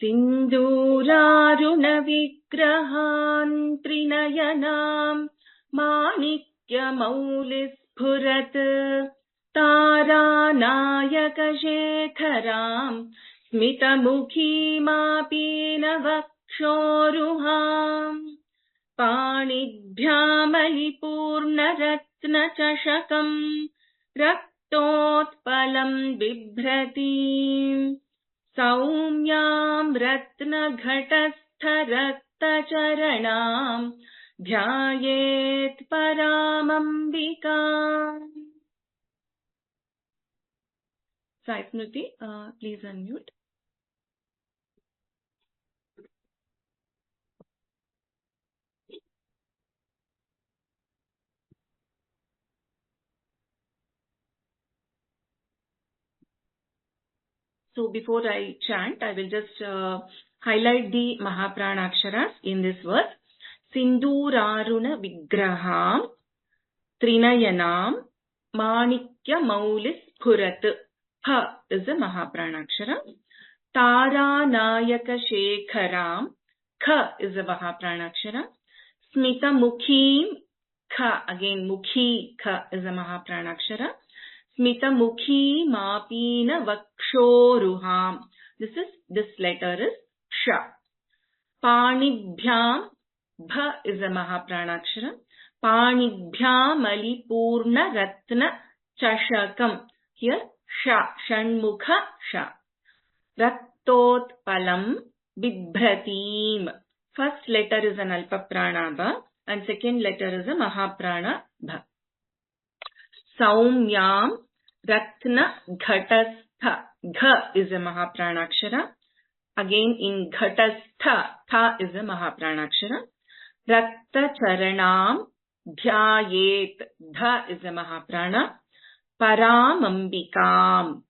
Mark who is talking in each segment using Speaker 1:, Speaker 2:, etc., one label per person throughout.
Speaker 1: सिन्दूरारुणविग्रहान् त्रिनयनाम् माणिक्यमौलिस्फुरत् तारानायकशेखराम् स्मितमुखीमापीनवक्षोरुहाम् पाणिभ्यामलिपूर्णरत्नचषकम् रक्तोत्पलम् बिभ्रतीम् सौम्याम् रत्नघटस्थरक्तचरणाम् ध्यायेत् परामम्बिकाम्. Sai Smriti, please unmute. So before I chant, I will just highlight the Mahaprana Aksharas in this verse. Sinduraruna Vigraham Trinayanam Manikya Maulis Phurat. Ha is the Mahaprana Akshara. Tara Nayaka Shekharam. Kha is the Mahaprana Akshara. Smita Mukhi. Kha, again Mukhi. Kha is the Mahaprana Akshara. Smita Mukhi Mapina Vakshoruham. This letter is Sha. Panibhyam. Bha is a Mahaprana Akshara. Panibhyam Alipurna Ratna Chashakam. Here Sha. Shanmukha Sha. Raktotpalam Bibhratim. First letter is an Alpaprana Bha and second letter is a Mahaprana Bha. Saumyam Ratna Ghatastha. Gha is a Mahaprana Akshara. Again in Ghatastha, Tha is a Mahaprana Akshara. Rakta Charanam Dhyayet. Dha is a Mahaprana. Paramambikam.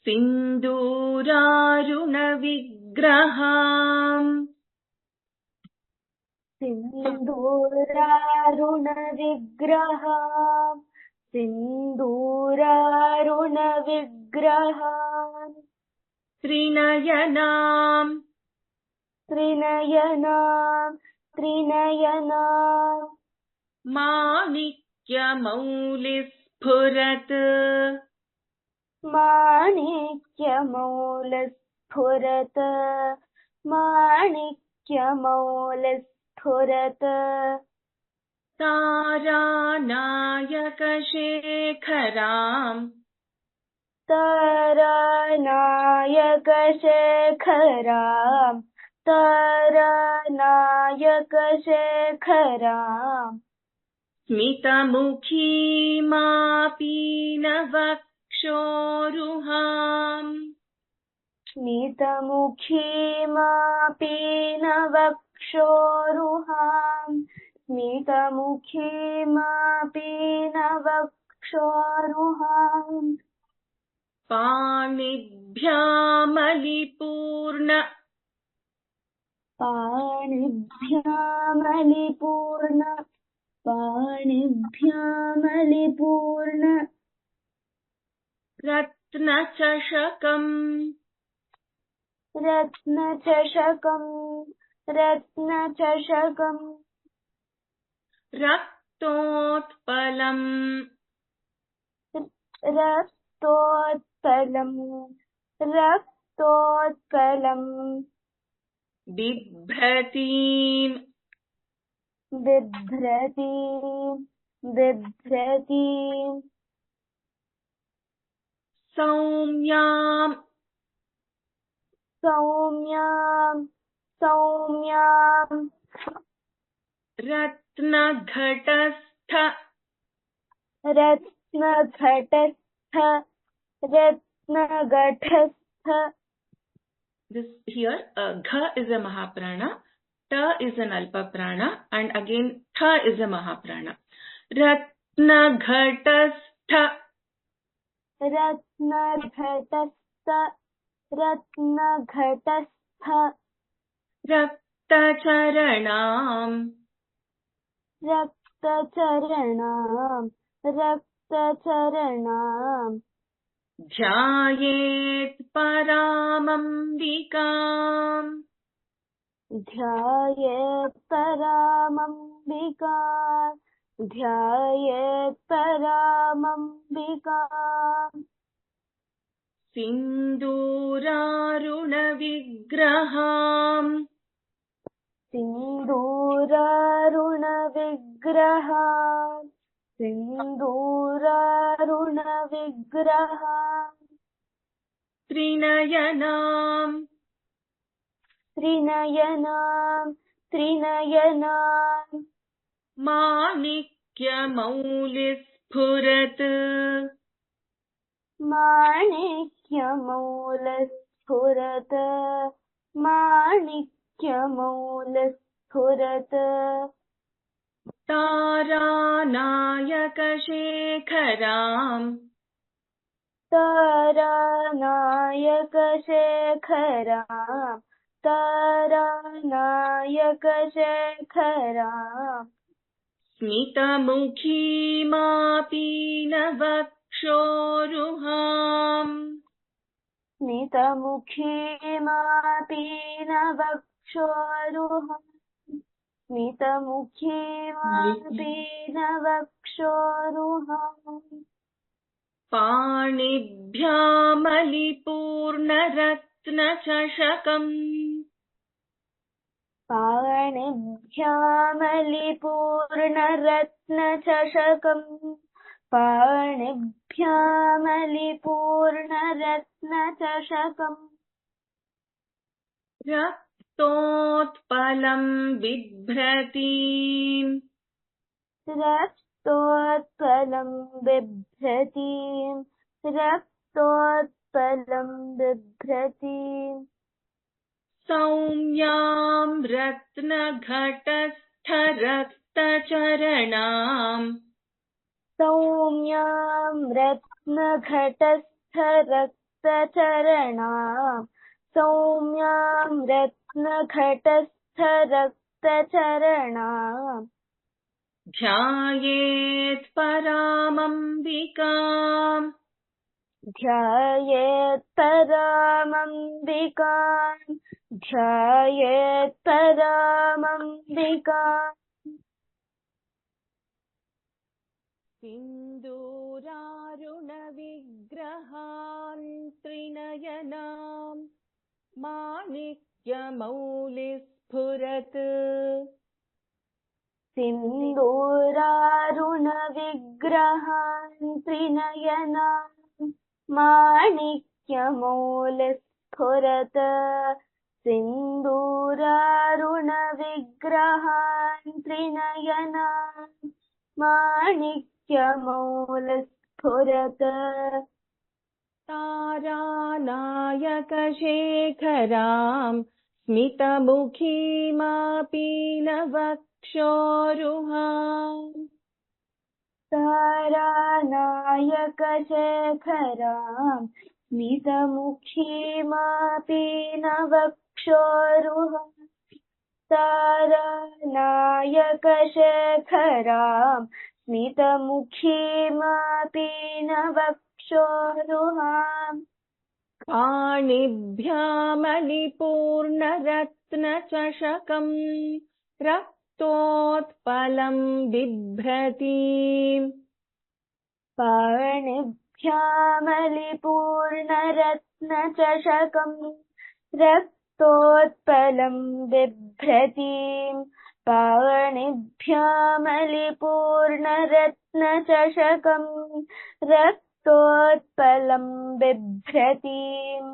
Speaker 1: Sinduraruna Vigraham.
Speaker 2: Sinduraruna Vigraham. Sinduraruna Vigraham.
Speaker 1: Trinayanam.
Speaker 2: Trinayanam. Trinayanam.
Speaker 1: Manikya Maulisphurat.
Speaker 2: Manikya Maulisphurat. Manikya Maulisphurat.
Speaker 1: Taranayaka Shekharam.
Speaker 2: Taranayaka Shekharam. Taranayaka Shekharam.
Speaker 1: Smitamukhi Mapinavakshoruham.
Speaker 2: Smitamukhi Mapinavakshoruham. Smitamukhi Mapinavakshoruham.
Speaker 1: Panibhyamalipurna.
Speaker 2: Panibhyamalipurna. Panibhyamalipurna.
Speaker 1: Ratnachashakam.
Speaker 2: Ratnachashakam. Ratnachashakam.
Speaker 1: Raktotpalam.
Speaker 2: Raktotpalam. Raktotpalam.
Speaker 1: Bibhratim.
Speaker 2: Bibhratim. Bibhratim.
Speaker 1: Saumyam.
Speaker 2: Saumyam. Saumyam.
Speaker 1: Ratnaghatastha.
Speaker 2: Ratnaghatastha. Ratnaghatastha.
Speaker 1: This here, Gha is a Mahaprana, Ta is an Alpaprana, and again Tha is a Mahaprana. Ratnaghatastha.
Speaker 2: Ratnaghatastha. Ratnaghatastha.
Speaker 1: Raktacharanam.
Speaker 2: Raktacharanam. Raktacharanam.
Speaker 1: ध्यायेत् परामम्बिकाम्
Speaker 2: ध्यायेत् परामम्बिकाम् ध्यायेत् परामम्बिकाम्
Speaker 1: सिन्दूरारुणविग्रहाम्
Speaker 2: सिन्दूरारुणविग्रहाम् सिन्दूरारुणविग्रहाम्
Speaker 1: त्रिनयनाम्
Speaker 2: त्रिनयनाम् त्रिनयनाम्
Speaker 1: माणिक्यमौलिस्फुरत्
Speaker 2: माणिक्यमौलस्फुरत् माणिक्यमौलस्फुरत्
Speaker 1: तारानायकशेखराम्
Speaker 2: तारानायकशेखराम् तारानायकशेखराम्
Speaker 1: स्मितमुखीमापीनवक्षोरुहाम्
Speaker 2: स्मितमुखीमापीनवक्षोरुहाम् स्मितमुखीमापीनवक्षोरुहाम्
Speaker 1: पाणिभ्यामलिपूर्णरत्नचषकम्
Speaker 2: पाणिभ्यामलिपूर्णरत्नचषकम् पाणिभ्यामलिपूर्णरत्नचषकम्
Speaker 1: रक्तोत्पलम् बिभ्रतीम्
Speaker 2: रक्तोत्पलं बिभ्रतीम् रक्तोत्पलं बिभ्रतीम्
Speaker 1: सौम्याम् रत्नघटस्थरक्तचरणाम्
Speaker 2: सौम्यां रत्नघटस्थरक्तचरणाम् सौम्यां रत्नघटस्थरक्तचरणाम्
Speaker 1: ध्यायेत् परामम्बिकाम्
Speaker 2: ध्यायेत् परामम्बिकाम् ध्यायेत् परामम्बिकाम्
Speaker 1: सिन्दूरारुणविग्रहान् त्रिनयनाम् माणिक्यमौलिस्फुरत्
Speaker 2: सिन्दूरारुणविग्रहान् त्रिनयनाम् माणिक्यमौलिस्फुरत् सिन्दूरारुणविग्रहान् त्रिनयनाम् माणिक्यमौलिस्फुरत्
Speaker 1: तारानायकशेखराम् स्मितमुखीमापीनवक्षोरुहाम्
Speaker 2: तारानायकशेखराम् स्मितमुखीमापीनवक्षोरुहाम् तारानायकशेखराम् स्मितमुखीमापीनवक्षोरुहाम्
Speaker 1: पाणिभ्यामलिपूर्णरत्नचषकम् रक्तोत्पलम् बिभ्रतीम्
Speaker 2: पाणिभ्यामलिपूर्णरत्नचषकम् रक्तोत्पलं बिभ्रतीम् पाणिभ्यामलिपूर्णरत्नचषकम् रक्तोत्पलं बिभ्रतीम्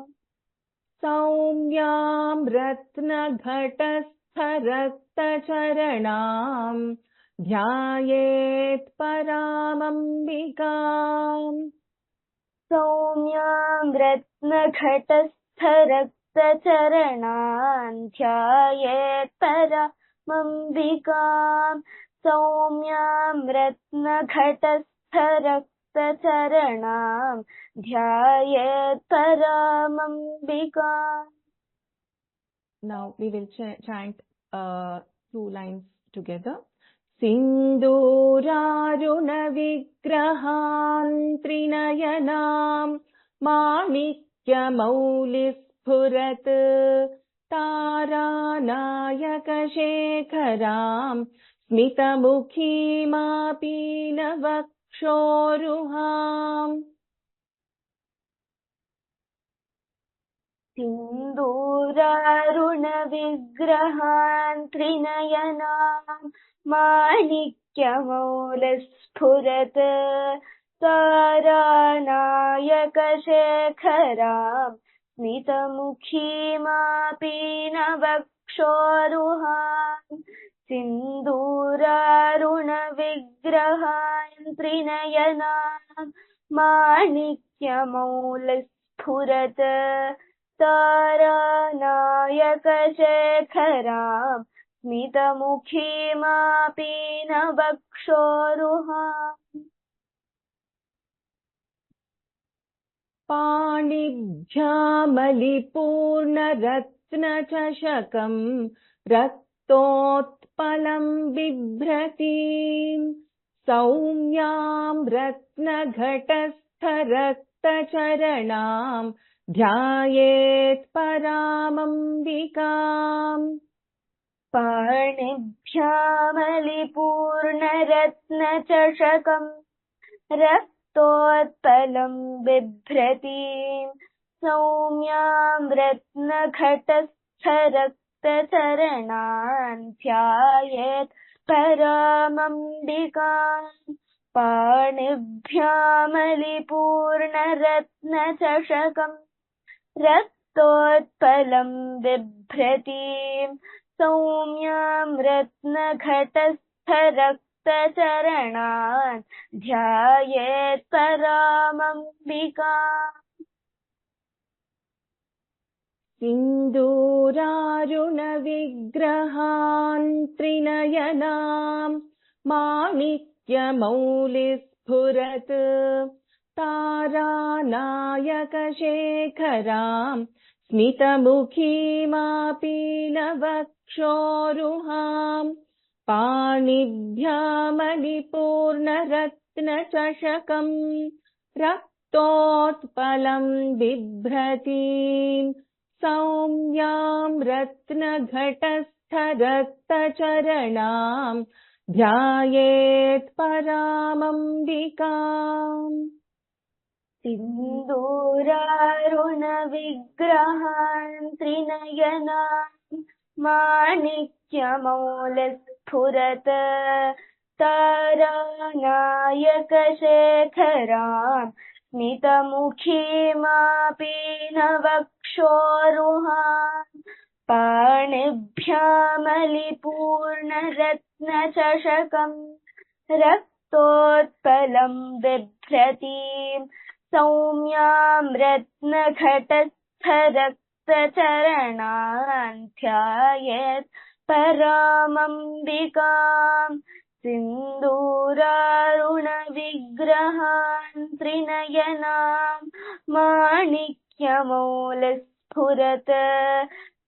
Speaker 1: सौम्याम् रत्नघटस्थरक्तचरणाम् ध्यायेत् परामम्बिकाम्
Speaker 2: सौम्यां रत्नघटस्थरक्तचरणान् ध्यायेत् परामम्बिकाम् सौम्यां रत्नघटस्थरक्तचरणाम् ध्यायेत् परामम्बिकाम्.
Speaker 1: Now we will chant 2 lines together. सिन्दूरारुणविग्रहान् त्रिनयनाम् माणिक्यमौलिस्फुरत् तारानायकशेखरां स्मितमुखीमापीनवक्षोरुहाम्
Speaker 2: सिन्दूरारुणविग्रहान् त्रिनयनाम् माणिक्यमौलिस्फुरत् तारानायकशेखराम् स्मितमुखीमापीनवक्षोरुहाम् सिन्दूरारुणविग्रहान् त्रिनयनाम् माणिक्यमौलिस्फुरत् तारानायकशेखरां स्मितमुखीमापीनवक्षोरुहाम्
Speaker 1: पाणिभ्यामलिपूर्णरत्नचषकं रक्तोत्पलं बिभ्रतीं सौम्यां रत्नघटस्थरक्तचरणां ध्यायेत् परामम्बिकाम्
Speaker 2: पाणिभ्यामलिपूर्णरत्नचषकम् रक्तोत्पलं बिभ्रतीं सौम्यां रत्नघटस्थरक्तचरणान् ध्यायेत् परामम्बिकाम् पाणिभ्यामलिपूर्णरत्नचषकम् रक्तोत्पलं बिभ्रतीं सौम्यां रत्नघटस्थरक्तचरणान् ध्यायेत् परामम्बिकाम्
Speaker 1: सिन्दूरारुणविग्रहान् त्रिनयनां माणिक्यमौलिस्फुरत् तारानायकशेखरां स्मितमुखीमापीनवक्षोरुहाम् पाणिभ्यामलिपूर्णरत्नचषकं रक्तोत्पलं बिभ्रतीं सौम्यां रत्नघटस्थरक्तचरणां ध्यायेत् परामम्बिकाम्
Speaker 2: सिन्दूरारुणविग्रहान् त्रिनयनान् माणिक्यमौलिस्फुरत् तारानायकशेखरां स्मितमुखीमापीनवक्षोरुहाम् पाणिभ्यामलिपूर्णरत्नचषकम् रक्तोत्पलं बिभ्रतीं सौम्यां रत्नघटस्थरक्तचरणान् ध्यायेत् परामम्बिकाम् सिन्दूरारुणविग्रहान् त्रिनयनां माणिक्यमौलिस्फुरत्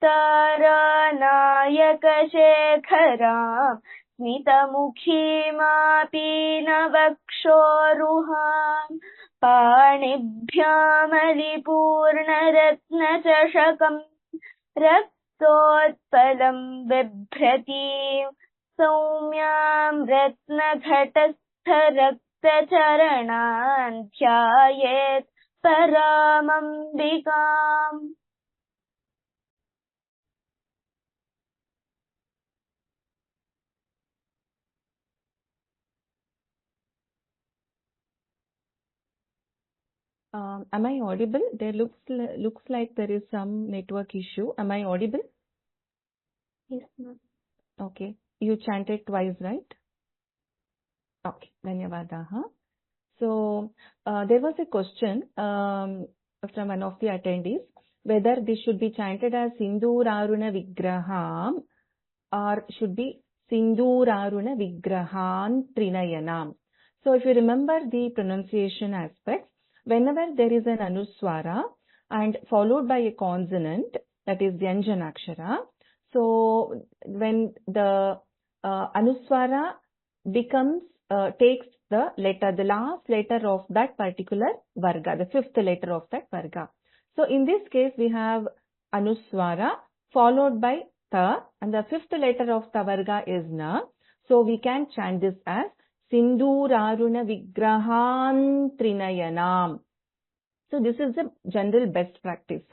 Speaker 2: तारानायकशेखरां स्मितमुखीमापीनवक्षोरुहाम् पाणिभ्यामलिपूर्णरत्नचषकम् रक्तोत्पलं बिभ्रतीं सौम्यां रत्नघटस्थरक्तचरणान् ध्यायेत् परामम्बिकाम्
Speaker 1: Am I audible? There looks like there is some network issue. Am I audible?
Speaker 2: Yes, ma'am.
Speaker 1: Okay. You chanted twice, right? Okay. Dhanyavadaha. So there was a question from one of the attendees whether this should be chanted as Sinduraruna Vigraham or should be Sinduraruna Vigrahan Trinayanam. So if you remember the pronunciation aspects, whenever there is an anuswara and followed by a consonant, that is Vyanjanakshara, so when the anuswara becomes takes the last letter of that particular varga, the fifth letter of that varga. So in this case, we have Anuswara followed by ta, and the fifth letter of the varga is na. So we can chant this as Sinduraruna Vigrahan Trinayanam. So this is the general best practice.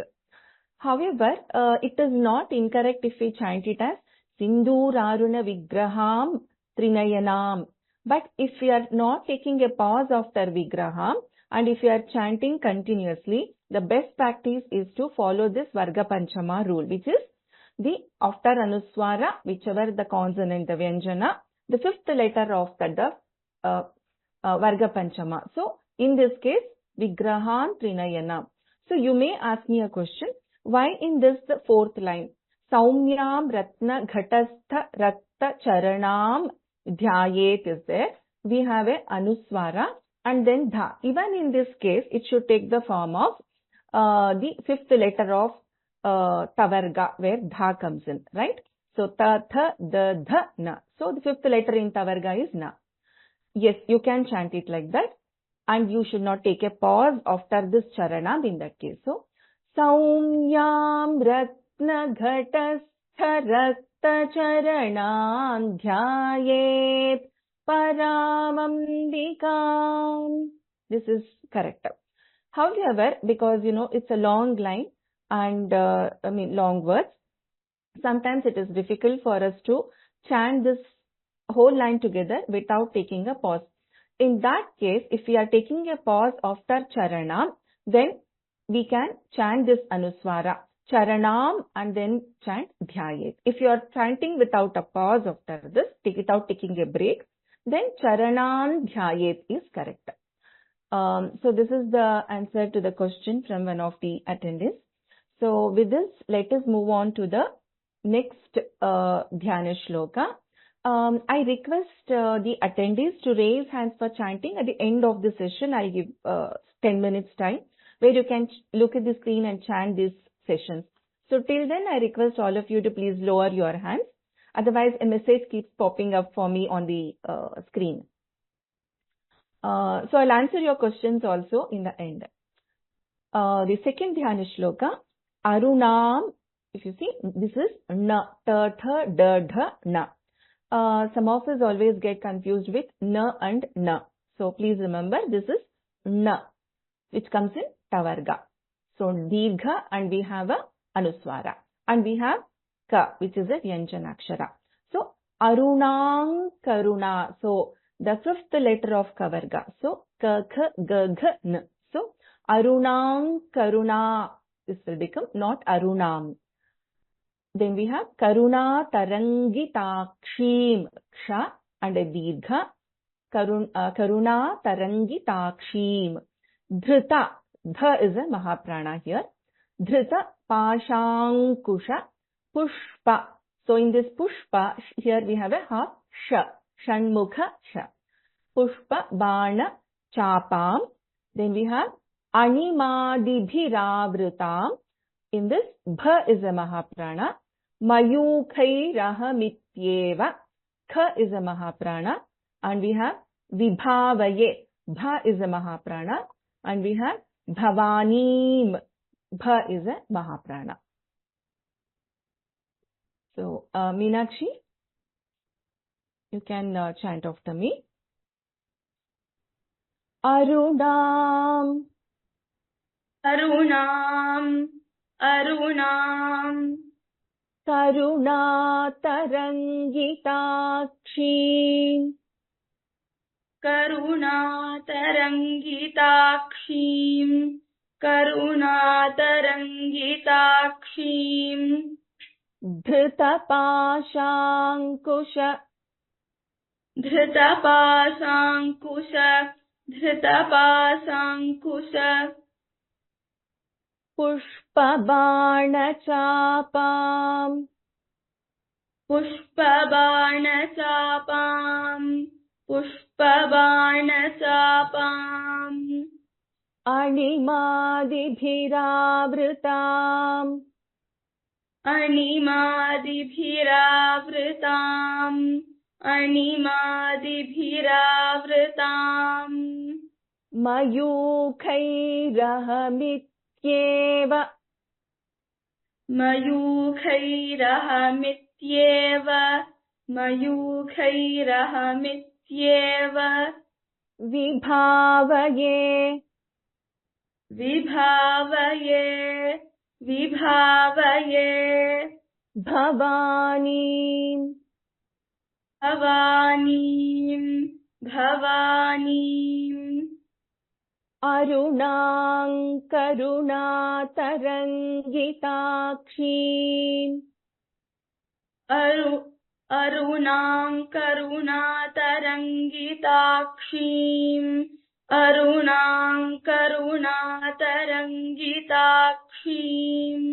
Speaker 1: However, it is not incorrect if we chant it as Sinduraruna Vigraham Trinayanam. But if we are not taking a pause after Vigraham and if we are chanting continuously, the best practice is to follow this Varga Panchama rule, which is the after Anuswara, whichever the consonant, the Vyanjana, the fifth letter of the Varga Panchama. So in this case, Vigrahan Trinayanam. So you may ask me a question. Why in this the fourth line? Saumyam Ratna Ghatastha Rakta Charanam Dhyayet is there. We have a Anuswara and then Dha. Even in this case, it should take the form of the fifth letter of Tavarga, where Dha comes in, right? So Ta, Tha, Da, Dha, Na. So the fifth letter in Tavarga is Na. Yes, you can chant it like that. And you should not take a pause after this Charanam in that case. So, Saumyam Ratna Ghatastha Rakta Charanam Dhyayet Paramambikam. This is correct. However, because it's a long line and long words, sometimes it is difficult for us to chant this whole line together without taking a pause. In that case, if we are taking a pause after Charanam, then we can chant this Anuswara, Charanam, and then chant Dhyayet. If you are chanting without a pause after this, without taking a break, then Charanam Dhyayet is correct. So this is the answer to the question from one of the attendees. So with this, let us move on to the next Dhyana Shloka. I request the attendees to raise hands for chanting. At the end of the session, I'll give 10 minutes time where you can look at the screen and chant these sessions. So till then, I request all of you to please lower your hands. Otherwise, a message keeps popping up for me on the screen. So I'll answer your questions also in the end. The second Dhyana Shloka, Arunam, if you see, this is Na, Ta, Tha, Da, Dha, Na. Some of us always get confused with Na and Na. So please remember, this is Na, which comes in Tavarga. So Dirgha, and we have a Anuswara. And we have Ka, which is a Vyanjanakshara. So Arunam Karuna. So the fifth letter of Kavarga. So Ka, Kha, Ga, Gha, N. So Arunam Karuna. This will become not Arunam. Then we have Karuna Tarangitakshim, Ksha and a Dirgha. Karuna Tarangitakshim. Dhrita, Dha is a Mahaprana here. Dhrita Pashankusha Pushpa. So in this Pushpa, here we have a half Sha, Shanmukha Sha. Pushpa Bana Chapam. Then we have Animadibhiravritam. In this, Bha is a Mahaprana. Mayukhairahamityeva. Kha is a Mahaprana. And we have Vibhavaye. Bha is a Mahaprana. And we have Bhavanim. Bha is a Mahaprana. So, Meenakshi, you can chant after me. Arunam.
Speaker 2: Arunam. Arunam.
Speaker 1: Karuna Tarangitakshi.
Speaker 2: Karuna Tarangitakshi. Karuna Tarangitakshi.
Speaker 1: Dhrita-pashankusha.
Speaker 2: Dhrita-pashankusha. Dhrita-pashankusha.
Speaker 1: Pushpa-bana-chapam.
Speaker 2: Pushpa-bana-chapam. Pushpa-bana-chapam.
Speaker 1: Animadibhiravritam.
Speaker 2: Animadibhiravritam. अणिमादिभिरावृताम्
Speaker 1: मयूखैरहमित्येव
Speaker 2: मयूखैरहमित्येव मयूखैरहमित्येव
Speaker 1: विभावये
Speaker 2: विभावये विभावये
Speaker 1: भवानीम्
Speaker 2: भवानीम् भवानीम्
Speaker 1: अरुणां करुणातरङ्गिताक्षीम्
Speaker 2: अरुणां करुणातरङ्गिताक्षीम् अरुणां करुणातरङ्गिताक्षीम्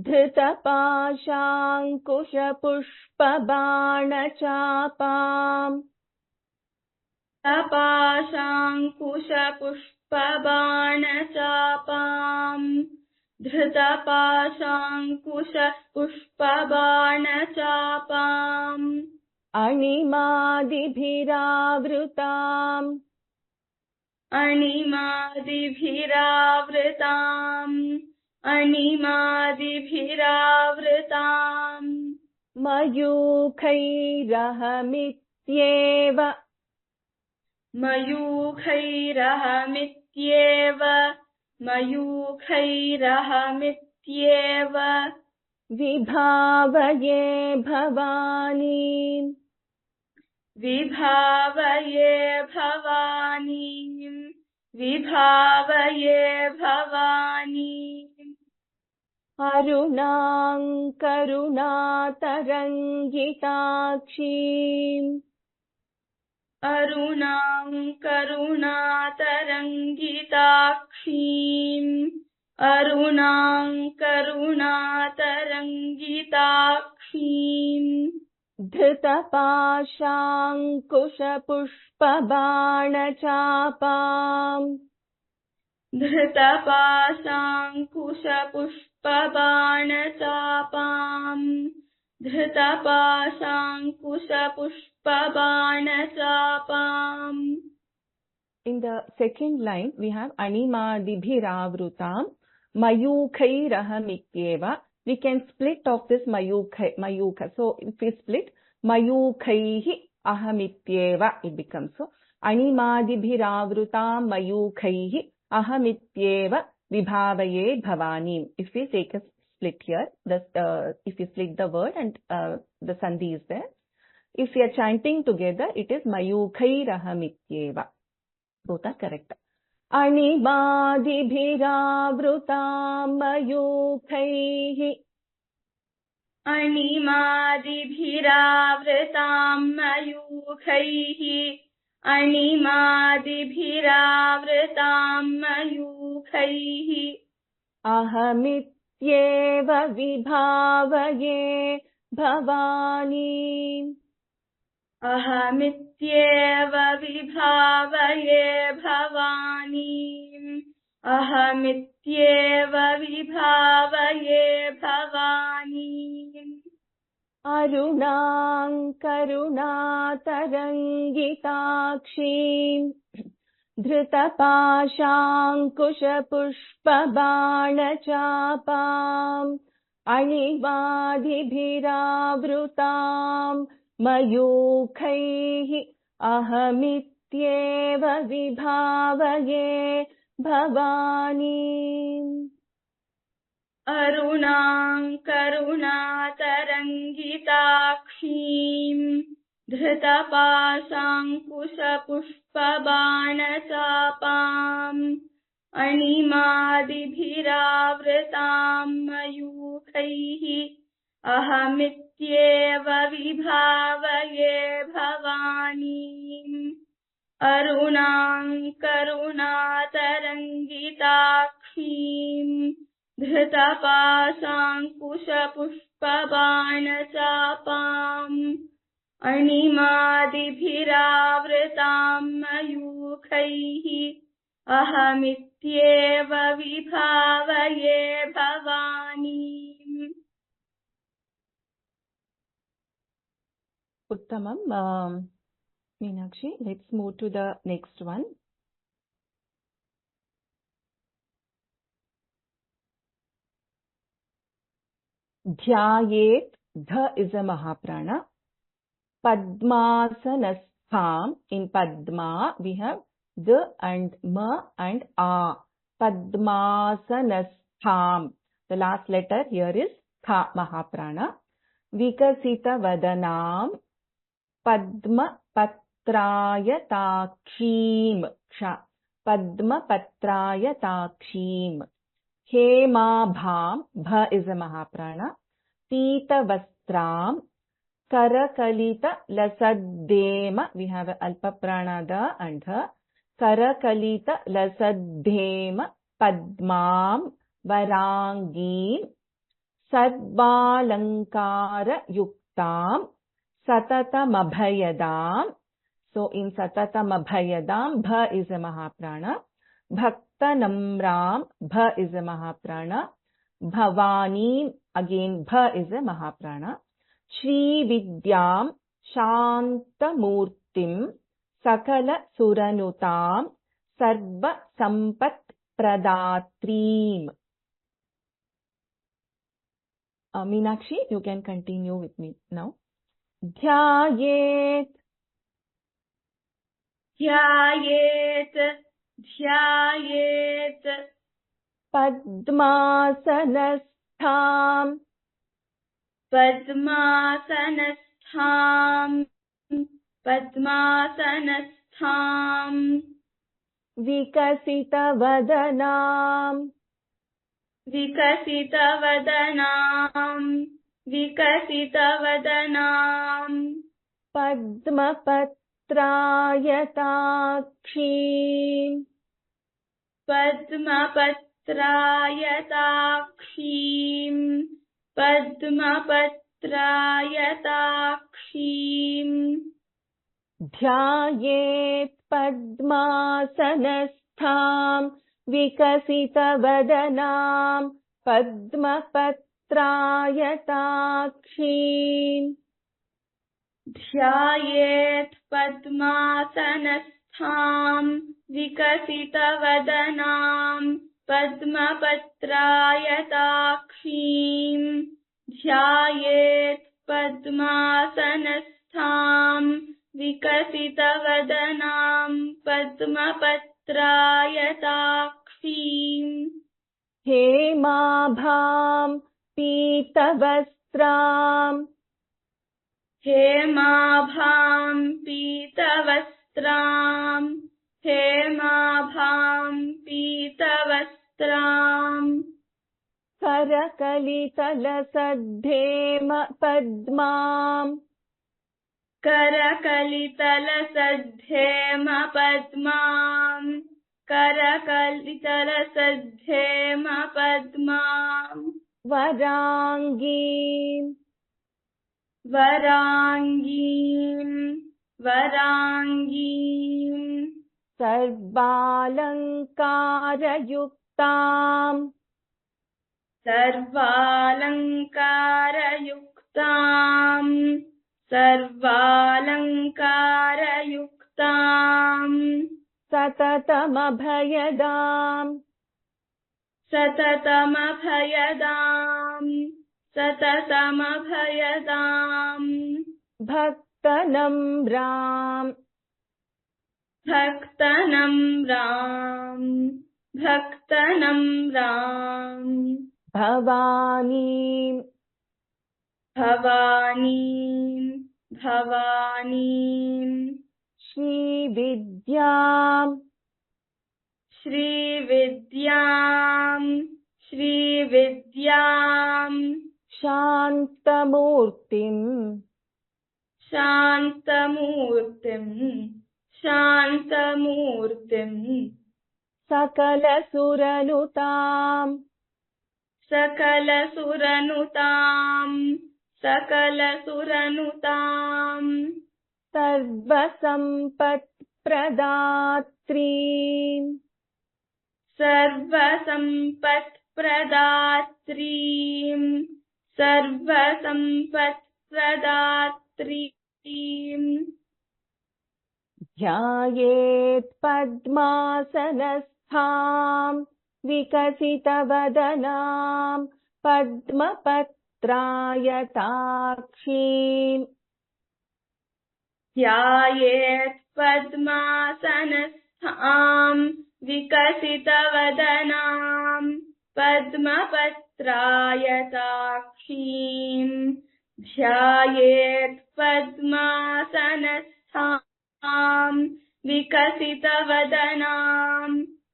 Speaker 1: धृतपाशाङ्कुशपुष्पबाणचापाम्
Speaker 2: धृतपाशाङ्कुशपुष्पबाणचापाम् धृतपाशाङ्कुशपुष्पबाणचापाम्
Speaker 1: अणिमादिभिरावृताम्
Speaker 2: अणिमादिभिरावृताम् अणिमादिभिरावृताम्
Speaker 1: मयूखैरहमित्येव
Speaker 2: मयूखैरहमित्येव मयूखैरहमित्येव
Speaker 1: विभावये भवानीम्
Speaker 2: विभावये भवानीम् विभावये भवानीम्
Speaker 1: अरुणां करुणातरङ्गिताक्षीम्
Speaker 2: अरुणां करुणातरङ्गिताक्षीम् अरुणां करुणातरङ्गिताक्षीम्
Speaker 1: धृतपाशाङ्कुशपुष्पबाणचापाम्
Speaker 2: धृतपाशाङ्कुशपुष्पबाणचापाम् धृतपाशाङ्कुशपुष्पबाणचापाम्.
Speaker 1: In the second line, we have animadibhiravrutam mayukhairahamityeva. We can split off this mayukha. So if we split mayukhaihi ahamityeva, it becomes so. Animadibhiravrutam mayukhaihi ahamityeva vibhavaye bhavanim. If we take a split here, if we split the word and the sandhi is there. If we are chanting together, it is mayukhairahamityeva. Both are correct. Animadibhiravrutam mayukhaihi.
Speaker 2: Animadibhiravrutam mayukhaihi. Animadibhiravrutam mayukhaihi.
Speaker 1: Ahamityeva vibhavaye bhavani.
Speaker 2: Ahamityeva vibhavaye bhavanim. Ahamityeva vibhavaye bhavanim.
Speaker 1: Arunam karunatarangitakshim धृतपाशाङ्कुशपुष्पबाणचापाम् अणिमादिभिरावृताम् मयूखैः अहमित्येव विभावये भवानीम्.
Speaker 2: अरुणां करुणातरङ्गिताक्षीम् धृतपाशाङ्कुशपुष्पबाणचापाम् अणिमादिभिरावृताम् मयूखैः अहमित्येव विभावये भवानीम्. अरुणां करुणातरङ्गिताक्षीम् धृतपाशाङ्कुशपुष्पबाणचापाम् अणिमादिभिरावृताम् मयूखैः अहमित्येव विभावये भवानीम्.
Speaker 1: Uttamam. Meenakshi, let's move to the next one. Dhyayet. Dha is a Mahaprana. Padmasanastham. In Padma, we have the and ma and a. Padmasanastham. The last letter here is tha, Mahaprana. Vikasita vadanam. Padma patrayataksheem. Padma patrayataksheem. Hemabham. Bha is a Mahaprana. Pita vastram. Karakalita lasaddema. We have a alpa prana da and the. Karakalita lasaddema. Padmam. Varangeen. Sadbalankara yuktam. Satatamabhayadam. So in Satatamabhayadam, Bha is a Mahaprana. Bhaktanamram, Bha is a Mahaprana. Bhavani, again Bha is a Mahaprana. Shri Vidyam, Shantamurtim, Sakala Suranutam, Sarva Sampat Pradatrim. Meenakshi, you can continue with me now. Dhyayet.
Speaker 2: Dhyayet. Dhyayet.
Speaker 1: Padmasanastham.
Speaker 2: Padmasanastham. Padmasanastham.
Speaker 1: Vikasita vadanam.
Speaker 2: Vikasita vadanam. Vikasita vadanam.
Speaker 1: Padma patrayataksheem.
Speaker 2: Padma patrayataksheem. Padma patrayataksheem.
Speaker 1: Dhyayet padmasanastham. Vikasita vadanam. Padma patrayataksheem.
Speaker 2: Dhyayet padmasanastham. Vikasita vadanam. Padma patrayataksheem. Dhyayet padmasanastham. Vikasita vadanam. Padma patrayataksheem.
Speaker 1: Hemabham pitavastram.
Speaker 2: Hemabham pitavastram. Hemabham pitavastram.
Speaker 1: Karakalitalasaddhema padmam.
Speaker 2: Karakalitalasaddhema padmam. Karakalitalasaddhema padmam.
Speaker 1: Varangim.
Speaker 2: Varangim. Varangim.
Speaker 1: Sarvalankarayuktam.
Speaker 2: Sarvalankarayuktam. Sarvalankarayuktam.
Speaker 1: Satatamabhayadam.
Speaker 2: Satatamabhayadam. Satatamabhayadam.
Speaker 1: Bhaktanamram.
Speaker 2: Bhaktanamram. Bhaktanamram.
Speaker 1: Bhavani.
Speaker 2: Bhavani. Bhavani.
Speaker 1: Shri Vidyam.
Speaker 2: Shri Vidyam. Shri Vidyam.
Speaker 1: Shantamurtim.
Speaker 2: Shantamurtim. Shantamurtim.
Speaker 1: Sakala Suranutam.
Speaker 2: Sakala Suranutam. Sakala Suranutam.
Speaker 1: Sarva Sampat Pradatrim.
Speaker 2: Sarva Sampat Pradatrim. Sarva Sampat Pradatrim.
Speaker 3: ध्यायेत् पद्मासनस्थां विकसितवदनां पद्मपत्रायताक्षीम्
Speaker 2: ध्यायेत् पद्मासनस्थां विकसितवदनां पद्मपत्रायताक्षीम् ध्यायेत् पद्मासनस्थां विकसितवदनां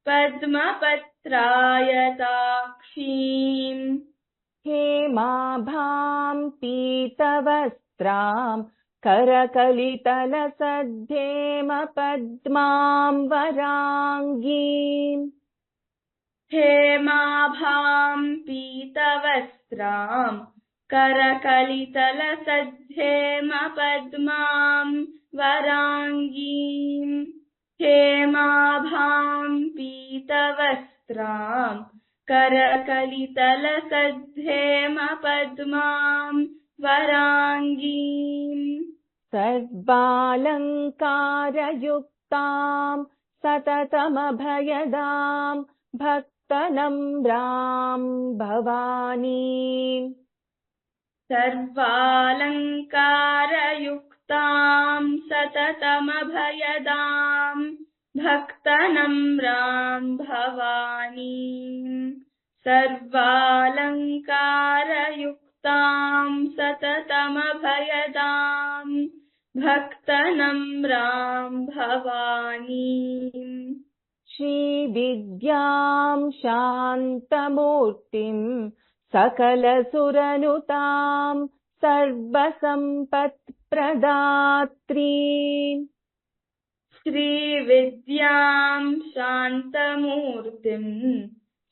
Speaker 2: पद्मपत्रायताक्षीम्
Speaker 3: हेमाभां पीतवस्त्रां करकलितलसद्धेमपद्मां वराङ्गीम्
Speaker 2: हेमाभां पीतवस्त्रां करकलितलसद्धेमपद्मां वराङ्गीम् हेमाभां पीतवस्त्रां करकलितलसद्धेमपद्मां वराङ्गीम्
Speaker 3: सर्वालङ्कारयुक्तां सततमभयदां भक्तनम्रां भवानीम्
Speaker 2: सर्वालङ्कारयुक्तां सततमभयदां भक्तनम्रां भवानीम् सर्वालङ्कारयुक्तां सततमभयदां भक्तनम्रां भवानीम्
Speaker 3: श्रीविद्यां शान्तमूर्तिं सकलसुरनुतां सर्वसम्पत्प्रदात्रीम्
Speaker 2: श्रीविद्यां शान्तमूर्तिं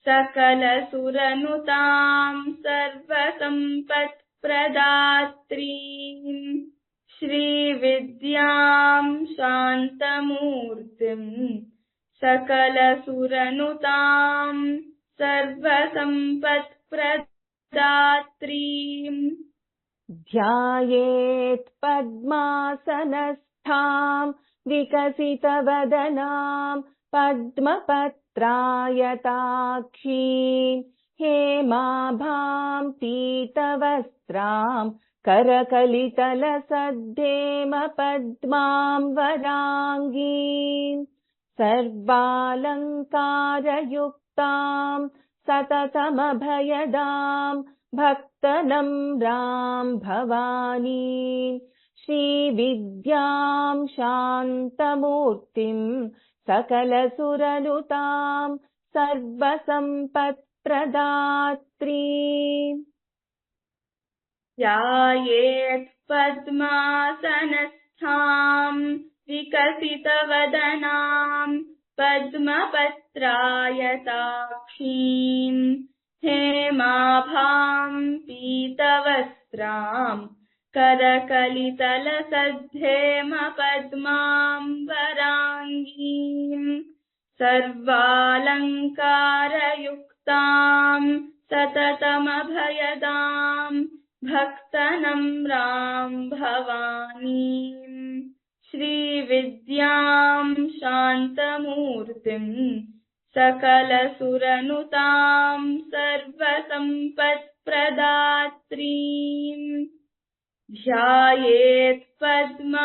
Speaker 2: सकलसुरनुतां सर्वसम्पत्प्रदात्रीम् श्रीविद्यां शान्तमूर्तिं सकलसुरनुतां सर्वसम्पत्प्रदात्रीम्
Speaker 3: ध्यायेत् पद्मासनस्थां विकसितवदनां पद्मपत्रायताक्षीं हेमाभां पीतवस्त्रां करकलितलसद्धेमपद्मां वराङ्गीम् सर्वालङ्कारयुक्तां सततमभयदां भक्तनम्रां भवानीम् श्रीविद्यां शान्तमूर्तिं सकलसुरनुतां सर्वसम्पत्प्रदात्रीम्
Speaker 2: ध्यायेत् पद्मासनस्थां विकसितवदनां पद्मपत्रायताक्षीम् हेमाभां पीतवस्त्रां करकलितलसद्धेमपद्मां वराङ्गीम् सर्वालङ्कारयुक्तां सततमभयदां भक्तनम्रां भवानीम् श्रीविद्यां शान्तमूर्तिं सकलसुरनुतां सर्वसम्पत्प्रदात्रीम् ध्यायेत् पद्मासनस्थां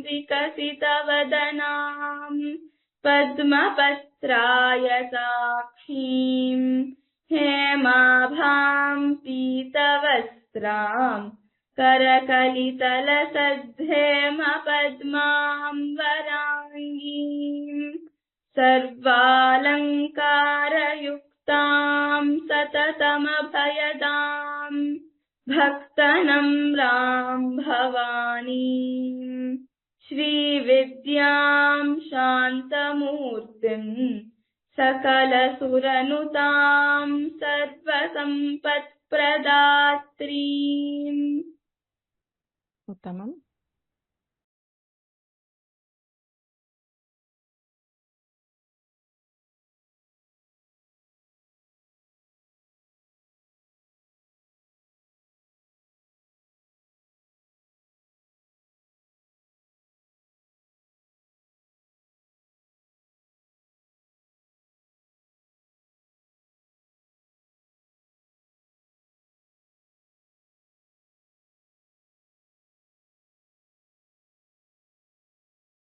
Speaker 2: विकसितवदनां पद्मपत्रायताक्षीम् हेमाभां पीतवस्त्रां करकलितलसद्धेमपद्मां वराङ्गीम् सर्वालङ्कारयुक्तां सततमभयदां भक्तनम्रां भवानीम् श्रीविद्यां शान्तमूर्तिं सकलसुरनुतां सर्वसम्पत्प्रदात्रीम्
Speaker 3: उत्तमम्।